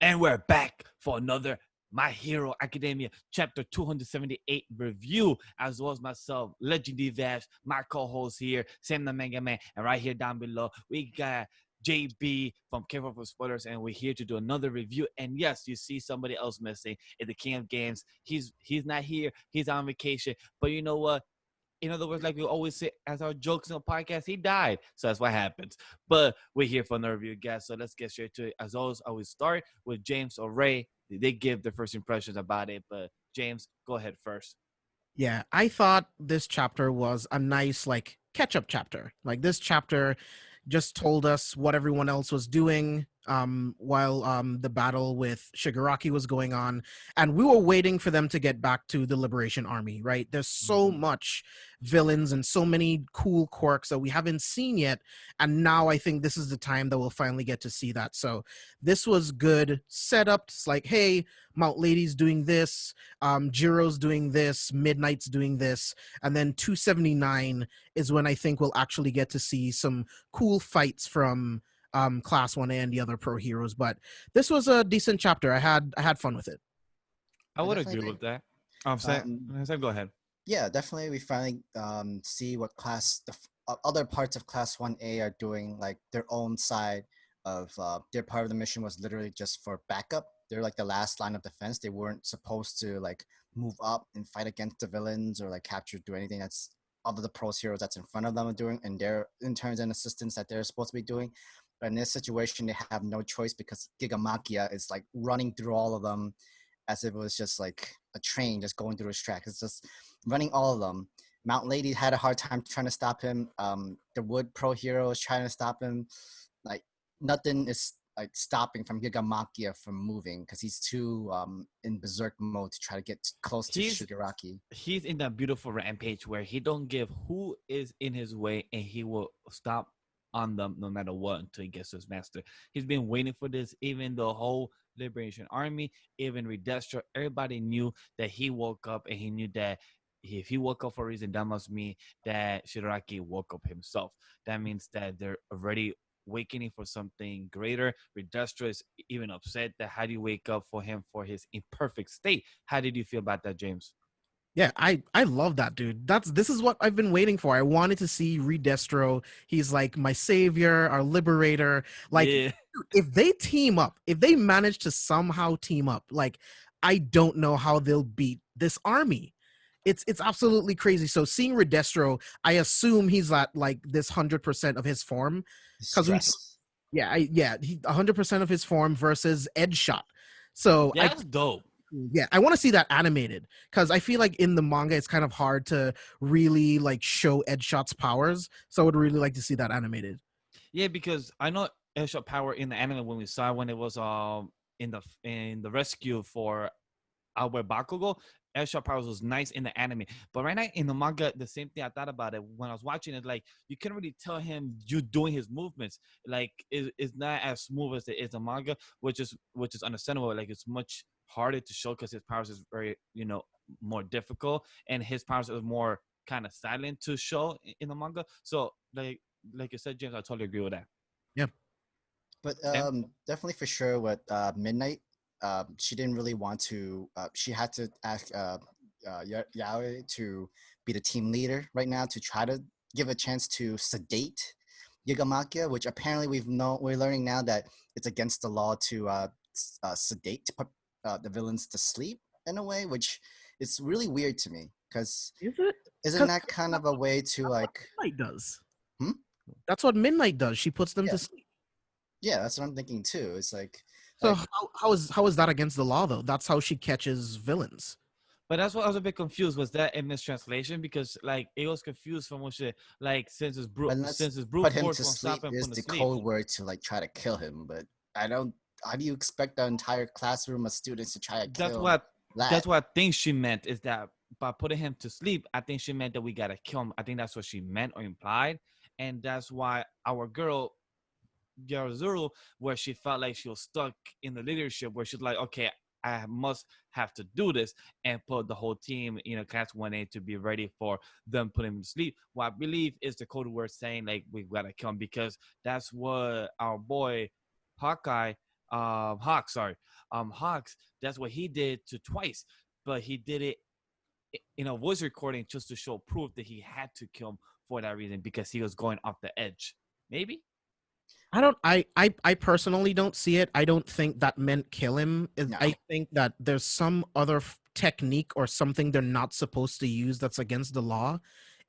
And we're back for another My Hero Academia Chapter 278 review, as well as myself, LegendDVash, my co-host here, SamTheMangaMan, and right here down below, we got JB from Careful for Spoilers, and we're here to do another review. And yes, you see somebody else missing in the King of Games. He's not here. He's on vacation. But you know what? In other words, like we always say as our jokes in the podcast, he died. So that's what happens. But we're here for another review, guys. So let's get straight to it. As always, I will start with James or Ray. They give their first impressions about it. But James, go ahead first. Yeah, I thought this chapter was a nice, like, catch-up chapter. Like, this chapter just told us what everyone else was doing while the battle with Shigaraki was going on. And we were waiting for them to get back to the Liberation Army, right? There's so much villains and so many cool quirks that we haven't seen yet. And now I think this is the time that we'll finally get to see that. So this was good setup. It's like, hey, Mount Lady's doing this, Jiro's doing this, Midnight's doing this, and then 279 is when I think we'll actually get to see some cool fights from Class 1A and the other pro heroes. But this was a decent chapter. I had fun with it. I would agree with that. Sam, go ahead. Yeah, definitely. We finally see what other parts of Class 1A are doing, like their own side of their part of the mission was literally just for backup. They're like the last line of defense. They weren't supposed to like move up and fight against the villains or like capture, do anything that's other the pros heroes that's in front of them are doing, and their interns and assistants that they're supposed to be doing. But in this situation, they have no choice because Gigamakia is like running through all of them as if it was just like a train just going through its track. It's just running all of them. Mount Lady had a hard time trying to stop him. The Wood pro hero is trying to stop him. Like nothing is like stopping from Gigamakia from moving because he's too in berserk mode to try to get close to Shigaraki. He's in that beautiful rampage where he don't give who is in his way, and he will stop on them no matter what until he gets his master. He's been waiting for this. Even the whole Liberation Army, even Redestro, everybody knew that he woke up, and he knew that if he woke up for a reason, that must mean that Shigaraki woke up himself. That means that they're already awakening for something greater. Redestro is even upset that how do you wake up for him for his imperfect state? How did you feel about that, James? Yeah, I love that, dude. This is what I've been waiting for. I wanted to see Redestro. He's like my savior, our liberator. Like, yeah. If they team up, if they manage to somehow team up, like, I don't know how they'll beat this army. It's absolutely crazy. So seeing Redestro, I assume he's at like this 100% of his form, because 100% of his form versus Edgeshot. So that's dope. Yeah, I want to see that animated because I feel like in the manga it's kind of hard to really like show Edgeshot's powers. So I would really like to see that animated. Yeah, because I know Edgeshot power in the anime when we saw when it was in the rescue for Albert Bakugo. Edgeshot powers was nice in the anime, but right now in the manga, the same thing I thought about it when I was watching it. Like you can't really tell him you doing his movements. Like it's not as smooth as it is in manga, which is understandable. Like it's much harder to show because his powers is very more difficult, and his powers are more kind of silent to show in the manga. So like you said, James, I totally agree with that. Yeah, but definitely for sure with Midnight. She didn't really want to. She had to ask Yaoi to be the team leader right now to try to give a chance to sedate Gigamakia, which apparently we're learning now that it's against the law to sedate, to put the villains to sleep in a way, which is really weird to me. Because isn't that kind of a way to like Midnight does? That's what Midnight does. She puts them to sleep. Yeah, that's what I'm thinking too. It's like. So how is that against the law though? That's how she catches villains. But that's what I was a bit confused. Was that a mistranslation? Because like it was confused from what she like since it's brute put him to sleep is the code word to like try to kill him. But I don't. How do you expect the entire classroom of students to try to kill? That's what I think she meant is that by putting him to sleep, I think she meant that we gotta kill him. I think that's what she meant or implied, and that's why our girl. Yarazuru, where she felt like she was stuck in the leadership, where she's like, okay, I must have to do this, and put the whole team, Class 1A to be ready for them putting him to sleep. What I believe is the code word saying like we gotta kill him, because that's what our boy Hawkeye Hawks, sorry, Hawks. That's what he did to twice, but he did it in a voice recording just to show proof that he had to kill him for that reason because he was going off the edge. Maybe. I personally don't see it. I don't think that meant kill him. No. I think that there's some other technique or something they're not supposed to use that's against the law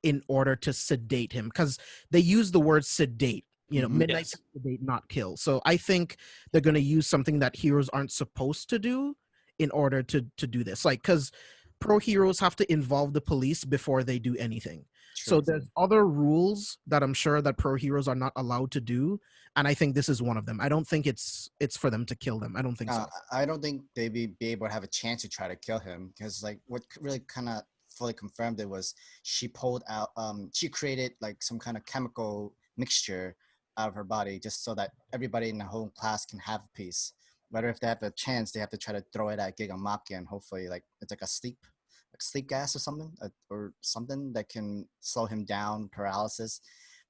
in order to sedate him, because they use the word sedate. Mhm. Midnight Yes. can sedate, not kill. So I think they're going to use something that heroes aren't supposed to do in order to do this. Like, because pro heroes have to involve the police before they do anything. So True. there's other rules that I'm sure that pro heroes are not allowed to do, and I think this is one of them. I don't think it's for them to kill them. I don't think so. I don't think they'd be able to have a chance to try to kill him because, like, what really kind of fully confirmed it was she pulled out, she created like some kind of chemical mixture out of her body just so that everybody in the whole class can have a piece. Whether if they have a chance, they have to try to throw it at Gigamaki and hopefully, like, it's like a sleep gas or something that can slow him down, paralysis,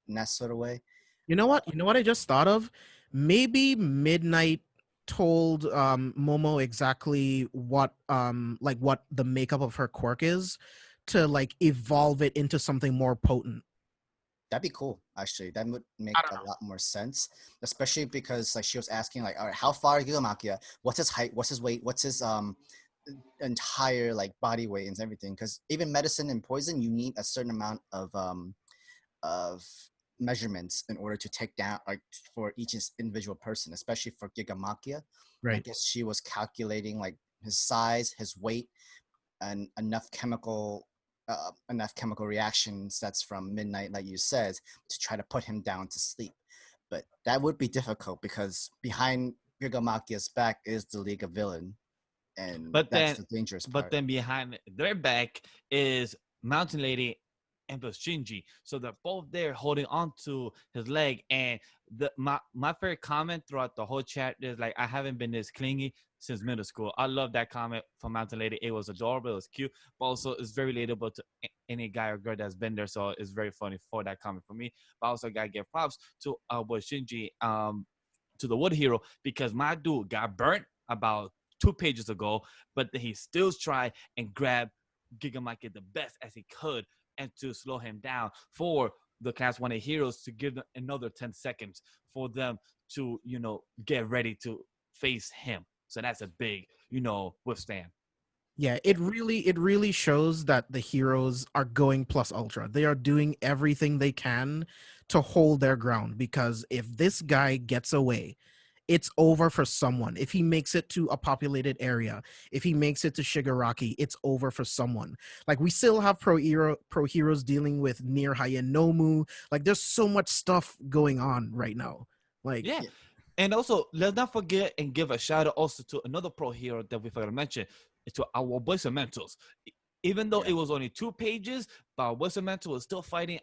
in that sort of way. You know what? You know what I just thought of? Maybe Midnight told Momo exactly what what the makeup of her quirk is to like evolve it into something more potent. That'd be cool, actually. That would make I don't a know. lot more sense, especially because like she was asking, like, all right, how far is Gigamakia? What's his height? What's his weight? What's his entire like body weight and everything? Because even medicine and poison, you need a certain amount of measurements in order to take down like for each individual person, especially for Gigamakia. And I Right. guess she was calculating like his size, his weight, and enough chemical reactions that's from midnight, like you said, to try to put him down to sleep. But that would be difficult because behind Gigamakia's back is the League of Villain, and But that's then, the dangerous but part. then behind their back is Mountain Lady and Shinji. So they're both there holding on to his leg. And my favorite comment throughout the whole chat is like, I haven't been this clingy since middle school. I love that comment from Mountain Lady. It was adorable. It was cute, but also it's very relatable to any guy or girl that's been there. So it's very funny for that comment for me. But also gotta give props to our boy Shinji, to the Wood Hero, because my dude got burnt about 2 pages ago, but he still tried and grabbed Gigamaki the best as he could and to slow him down for the Class 1A heroes to give them another 10 seconds for them to, get ready to face him. So that's a big, withstand. Yeah, it really shows that the heroes are going plus ultra. They are doing everything they can to hold their ground, because if this guy gets away, it's over for someone. If he makes it to a populated area, if he makes it to Shigaraki, it's over for someone. Like, we still have pro heroes dealing with near Hayanomu. Like, there's so much stuff going on right now. Like, Yeah. Yeah. And also, let's not forget and give a shout out also to another pro hero that we forgot to mention, to our boys and mentals. Even though Yeah. it was only 2 pages, but our boys and mental was still fighting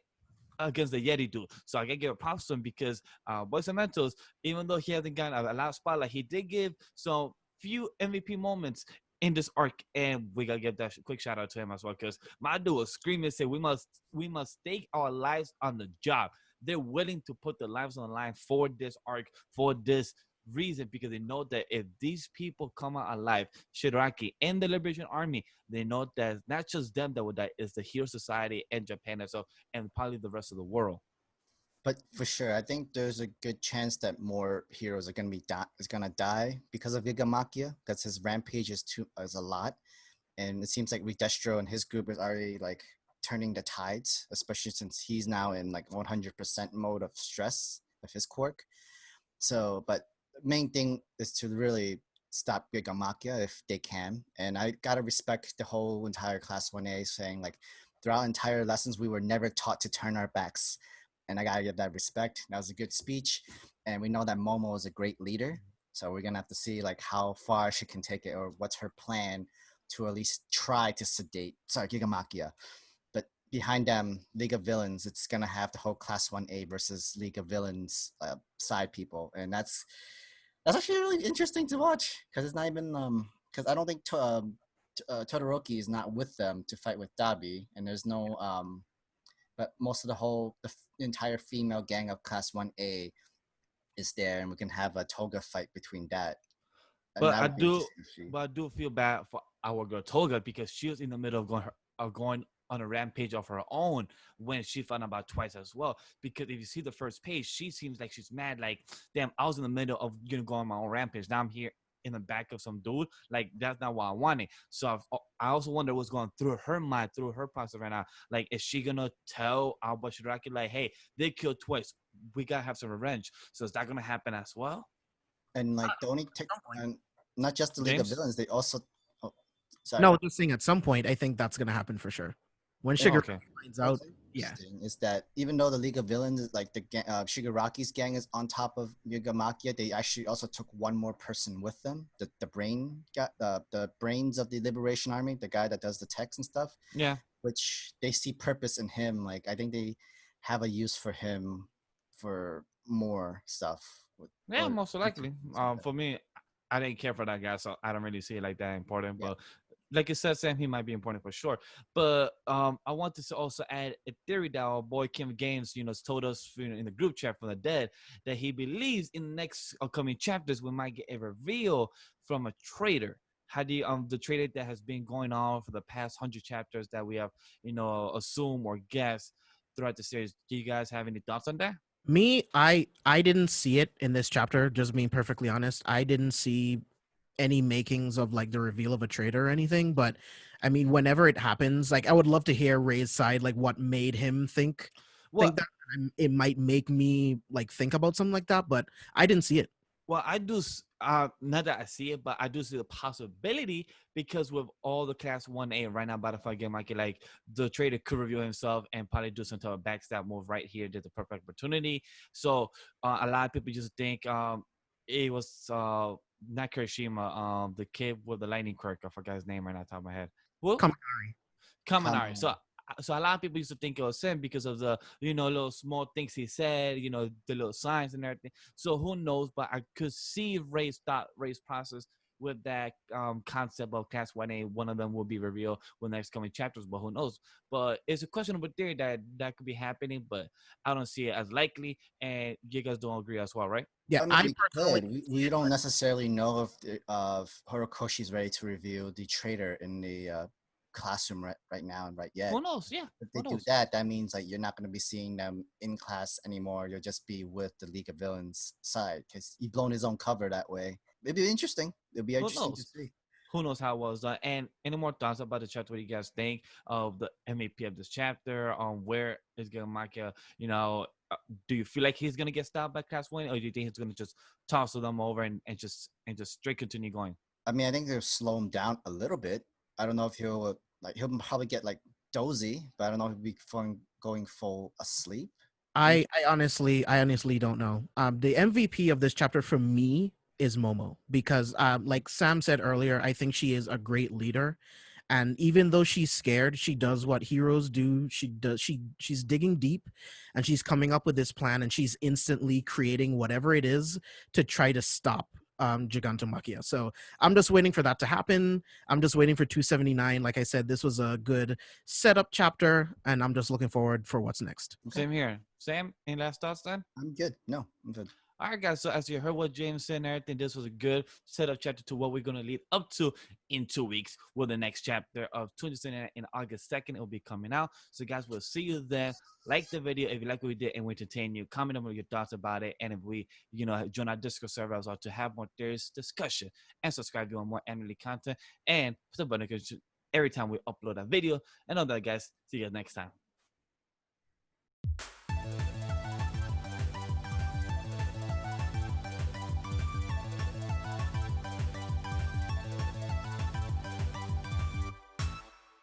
against the Yeti dude. So I gotta give a props to him because Boys and Mentals, even though he hasn't gotten a lot of spotlight, he did give some few MVP moments in this arc, and we gotta give that quick shout out to him as well, because my dude was screaming and said we must stake our lives on the job. They're willing to put their lives on the line for this arc, for this reason, because they know that if these people come out alive, Shigaraki and the Liberation Army, they know that it's not just them that would die, it's the Hero Society and Japan itself, and probably the rest of the world. But for sure, I think there's a good chance that more heroes are gonna die because of Gigamakia, because his rampage is a lot, and it seems like Destro and his group is already like turning the tides, especially since he's now in like 100% mode of stress of his quirk. So, but the main thing is to really stop Gigamakia if they can. And I gotta respect the whole entire Class 1A saying like throughout entire lessons we were never taught to turn our backs. And I gotta give that respect. That was a good speech. And we know that Momo is a great leader. So we're gonna have to see like how far she can take it or what's her plan to at least try to sedate Gigamakia. But behind them, League of Villains, it's gonna have the whole Class 1A versus League of Villains side people, and that's actually really interesting to watch because it's not even because I don't think Todoroki is not with them to fight with Dabi, and there's no but most of the entire female gang of Class 1A is there, and we can have a toga fight between that. And But that I would be do, interesting to see. but I do feel bad for our girl Toga because she was in the middle of going on a rampage of her own when she found out about Twice as well. Because if you see the first page, she seems like she's mad. Like, damn, I was in the middle of go on my own rampage. Now I'm here in the back of some dude. Like, that's not what I wanted. So I also wonder what's going through her mind, through her process right now. Like, is she gonna tell Alba Shigaraki like, hey, they killed Twice, we gotta have some revenge? So is that gonna happen as well, And like the only tech, some point. and not just the League of James? Villains, they also. Oh, sorry. No, just saying at some point, I think that's gonna happen for sure. When And Shigaraki Okay. finds what's out, yeah. interesting is that even though the League of Villains is like the Shigaraki's gang is on top of Yugamakia, they actually also took one more person with them. The brain got the brains of the Liberation Army, the guy that does the text and stuff, Yeah. which they see purpose in him. Like I think they have a use for him for more stuff. Yeah, Or most likely. For me, I didn't care for that guy, so I don't really see it like that important. Yeah. But like you said, Sam, he might be important for sure. But I wanted to also add a theory that our boy Kim Games, told us in the group chat from the dead that he believes in the next upcoming chapters we might get a reveal from a traitor. How do you, the traitor that has been going on for the past 100 chapters that we have, assume or guess throughout the series? Do you guys have any thoughts on that? Me, I didn't see it in this chapter. Just being perfectly honest, I didn't see any makings of like the reveal of a traitor or anything. But I mean, whenever it happens, like I would love to hear Ray's side, like what made him Well, think that. And it might make me like think about something like that. But I didn't see it. Well, I do. Not that I see it, but I do see the possibility because with all the Class 1A right now, Battlefield game market, like the trader could review himself and probably do some type of backstab move right here. There's a perfect opportunity. So a lot of people just think it was not Kirishima, the kid with the lightning quirk. I forgot his name right now, top of my head. Who? Come Kaminari. So a lot of people used to think it was him because of the little small things he said, the little signs and everything. So who knows? But I could see Ray's process with that concept of Class 1A. One of them will be revealed with next coming chapters, but who knows? But it's a questionable theory that could be happening, but I don't see it as likely. And you guys don't agree as well, right? Yeah, I mean, I we personally could. We don't necessarily know if Horikoshi's ready to reveal the traitor in the classroom right now and right yet. Who knows? Yeah, If they who do knows? that, that means like you're not going to be seeing them in class anymore. You'll just be with the League of Villains side because he blown his own cover that way. It'd be interesting. It'll be Who interesting to knows? see. Who knows how it was done? And any more thoughts about the chapter? What do you guys think of the MVP of this chapter? Where is Gamaka? Do you feel like he's gonna get stopped by Class 1, or do you think he's gonna just toss them over and just straight continue going? I mean, I think they'll slow him down a little bit. I don't know if he'll probably get like dozy, but I don't know if he'll be going full asleep. I honestly don't know. The MVP of this chapter for me is Momo because, like Sam said earlier, I think she is a great leader, and even though she's scared, she does what heroes do. She's digging deep, and she's coming up with this plan, and she's instantly creating whatever it is to try to stop Gigantomachia. So I'm just waiting for that to happen. I'm just waiting for 279. Like I said, this was a good setup chapter, and I'm just looking forward for what's next. Okay. Same here. Sam, any last thoughts then? I'm good. No, I'm good. All right, guys. So as you heard what James said and everything, this was a good setup chapter to what we're gonna lead up to in 2 weeks with the next chapter of 279 in August 2nd. It will be coming out. So guys, we'll see you then. Like the video if you like what we did and we entertain you. Comment down with your thoughts about it. And if we, join our Discord server as well to have more theories, discussion, and subscribe if you want more annually content. And the button every time we upload a video. And all that, guys. See you guys next time.